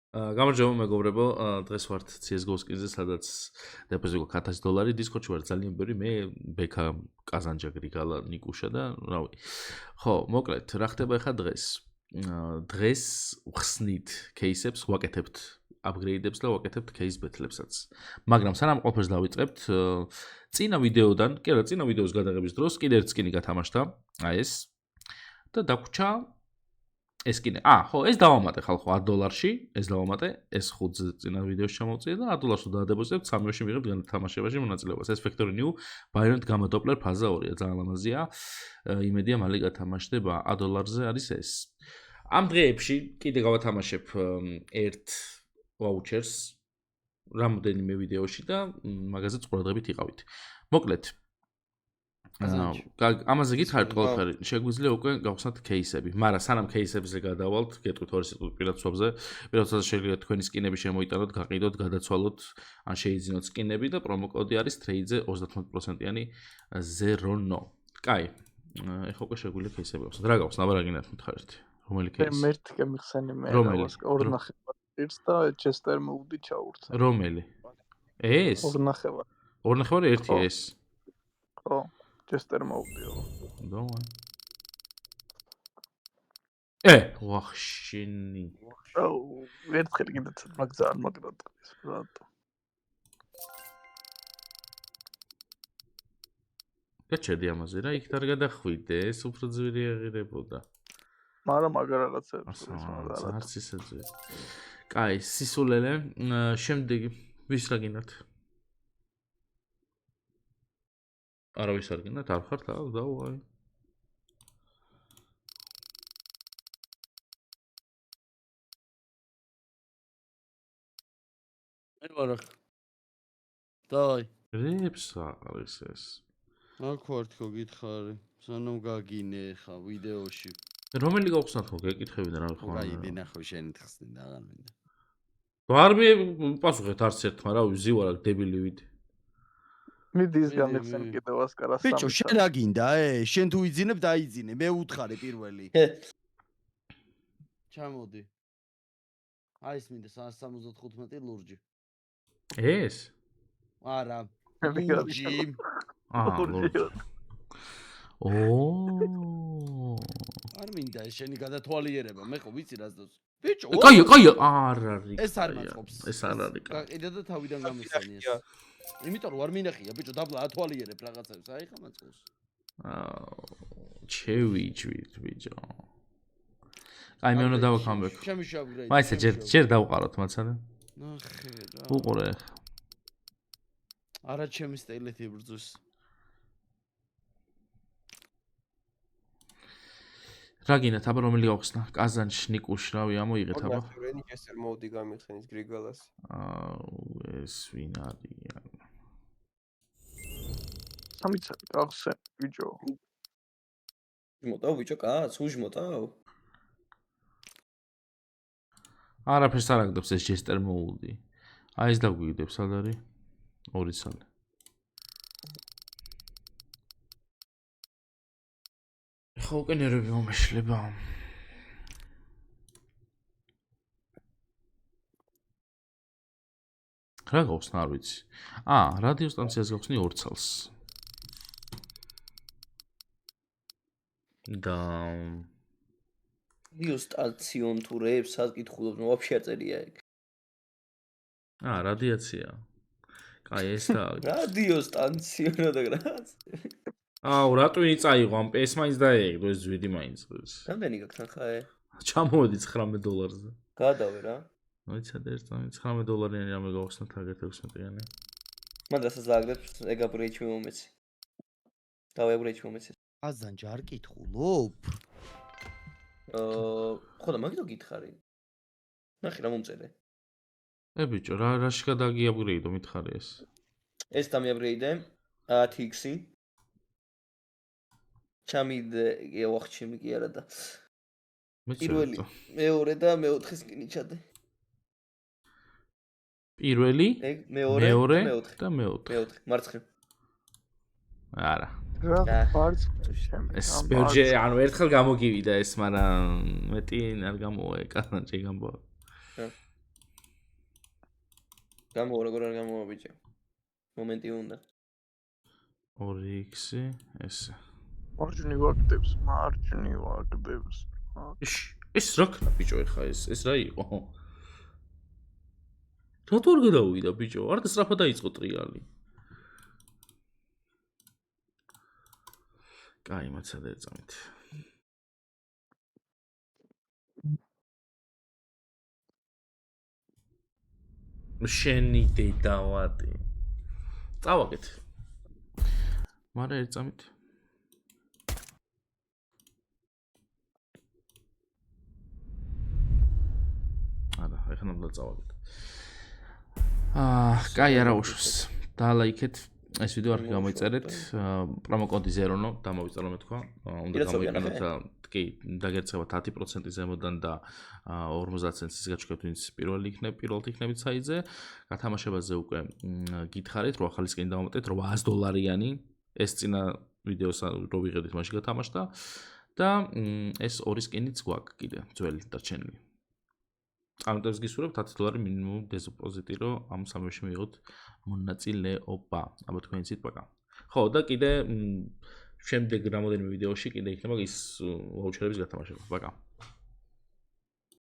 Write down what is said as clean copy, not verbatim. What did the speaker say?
გამარჯობა მეგობრებო, დღეს ვართ CS:GO-ს კინზე, სადაც დეპოზიტი გვაქვს $1000, Discord-ში ვარ ძალიან ბევრი, მე ბექა, კაზანჯა, გრიგალა, ნიკუშა და რავი. ხო, მოკლედ, რა ხდება ახლა დღეს? დღეს ვხსნით кейსებს, ვაკეთებთ upgrade-ებს და ვაკეთებთ case battle-ებსაც. მაგრამ სანამ ყველაფერს დავიწყებთ, წინა ვიდეოდან, კი არა, წინა ვიდეოს გადაღების დროს კიდე ერთ სკინი გათამაშდა, აი ეს. და დაგვრჩა ეს კინე. ხო, ეს დავამატე ხალხო $10-ში, ეს დავამატე, ეს 5 წინა ვიდეოში ჩამოვწიე და $10-ში დაადებოზებთ, 3-ში მიღებთ თამაშებაში მონაწილეობას. ეს Factory New Byron Gamma Doppler ფაზა 2-ია, ძალიან ლამაზია. იმედია მალე გათამაშდება, $10-ზე არის ეს. ამ დღეებში კიდე გავათამაშებ ერთ vouchers რამდენიმე ვიდეოში და მაგაზეც ყურადღებით იყავით. მოკლედ ამაზე გითხარით ყველაფერი, შეგვიძლია უკვე გავხსნათ кейსები, მაგრამ სანამ кейსებზე გადავალთ, გეტყვით ორი სიტყვით პირადსვებზე, პირადსვაზე შეიძლება თქვენი სკინები შემოიტანოთ, გაყიდოთ, გადაცვალოთ, ან შეიძინოთ სკინები და პრომო კოდი არის TRADE-ზე 30%-იანი ZERONO. კაი, ეხლა უკვე შეგვიძლია кейსები გავხსნათ. რა გავხსნა, აბა რა გინდათ მითხარით? რომელი кейსი? მე ერთი კემიხსენი მე ორ ნახევარს და ჩესტერ მოუდი ჩაურთ. რომელი? ეს? ორ ნახევარი ერთი ეს. ხო. Chester მოვდიო. Давай. ვახშინი. ერთხელ კიდე მაგზარ მაგდატყვის, რატო? გაჩერდი ამაზე რა, იქ არ გადახვიდე, ეს უფრო ძვირი აღირებოდა. მაგრამ მაგარ რაღაცებს არც ისე ძვირი. კაი, სისულელე, შემდეგი ვის რა გინდათ? არავის არ გინდათ, არ ხართ, დავაი. მე ვარ აქ. დავაი. რებს არის ეს? აქ ვარ თქო გითხარი. სანამ გაგინე ხა ვიდეოში. რომელი გავხსნათ ხო გეკითხები და რა ხო? გაიგე ნახო შენი თხსნი და აღარ მინდა. არ მიპასუხეთ არც ერთმა, რა ვიზივარ აქ დებილი ვიდე. მიდის გამიხსენ კიდევ ასკარას. ბიჭო, შენ რა გინდა, შენ თუ იძინებ, დაიძინე. მე უთხარი პირველი. ჩამოდი. აი ეს მინდა 175 ლურჯი. ეს? არა. ლურჯი. ლურჯი. არ მინდა ეს შენი გადათვალიერება, მე ხო ვიცი რას დოს. ბიჭო, კაია, არ არის. ეს არ მაწყობს. ეს არ არის. კიდე და თავიდან გამიხსენი ეს. იმიტომ რომ არ მინახია, ბიჭო, დაბლა ათვალიერებ რაღაცებს, აი ხა მაწყობს. ჩევიჭვით, ბიჭო. აი მე უნდა დავაქამბეკ. შემიშავრე. მაინც ჯერ დავყაროთ მაცალე. ნახე რა. უყურე. არა ჩემი სტილით იბრძვის. რა გინდათ, აბა რომელი გავხსნა? კაზანში, ნიკუშ, რავი, ამოიღეთ აბა. რენი ჩესტერ მოუდი გამიხსენის გრიგალას. ეს ვინ არიან? სამიცალი გავხსენ, ბიჭო. მოტავ ბიჭო, კაც, უჟმოტავ. არაფერს არ აგდებს ეს ჩესტერ მოუდი. აი ეს დაგვიგდებს, სად არის? 2 სალი. ხო, უკვე ნერვები მომეშლება. რა გავხსნა, არ ვიცი. რადიოსტანციას გავხსნი 2 წელს. და რადიოსტანციონ თუ რეებს საკითხულობ, ვაფშე აწერია ეგ. რადიაცია. კაი, ეს და რადიოსტანციონო და რაც. რატო იწაიღო ამ ეს მაინც დაეიღო ეს ზვიდი მაინც. რამდენი გაქვს ახლა? ჩამოვედი $19-ზე. გადავე რა. მოიცადე ერთ $19-იანი რამე გავხსნათ აგეთ 16-იანი. მან რასაც დააგდებ ეგ აპრეიჩი მომეცი. დავე აპრეიჩი მომეცი. აზანჯა არ კითხულობ? ხო და მაგითო გითხარი. ნახე რა მომწერე. ბიჭო, რაში გადაგიაპგრეიდო მითხარი ეს? ეს დამიაპგრეიდე 10x-ი. ჩამიდე ვახჩიმი კი არა და პირველი, მეორე და მეოთხე სკინი ჩადე. პირველი, მეორე და მეოთხე. მარცხნივ. არა. რა მარცხნივ შემე. ეს ბევრჯერ, ანუ ერთხელ გამოგივიდა ეს, მაგრამ მეტი არ გამოვა, კაზანჯი გამბო. გამო როგორ არ გამოვა ბიჭო. მომენტი უნდა. 2x ესე. მარჯვნივ ვაგდებს. ეს რა ქნა ბიჭო ეხა ეს რა იყო? რატო არ გადავიდა ბიჭო? არ სწრაფად დაიწყო ტრიალი. კაი, მაცადე ეწამით. შენი დედავატი. წავაგეთ. მარა ეწამით. არა, ეხლა უნდა წავაგეთ. კაი, არა უშავს. დალაიქეთ. ეს ვიდეო არ გამოიწერეთ. პრომოკოდი ზერონო დამოვიწერო მე თქვა. უნდა გამოიყენოთ კი, დაგერწევა 10% ზემოდან და 50 ცენტის გაჩქართ, ვინც პირველი იქნებით საიტზე. გათამაშებაზე უკვე გითხარით, რომ ახალი სკინი დავამატეთ $800-იანი. ეს წინა ვიდეოს რო ვიღებდით, მაშინ გათამაშდა და ეს ორი სკინიც გვაქვს კიდე, ძველი დარჩენილი. წარმატებას გისურვებთ $10 მინიმუმ დეპოზიტი, რომ ამ სამებში მიიღოთ მონაწილეობა. აბა თქვენი ცით პაკა. ხო, და კიდე შემდეგ რამოდენიმე ვიდეოში კიდე იქნება ის ვაუჩერების გათამაშება. პაკა.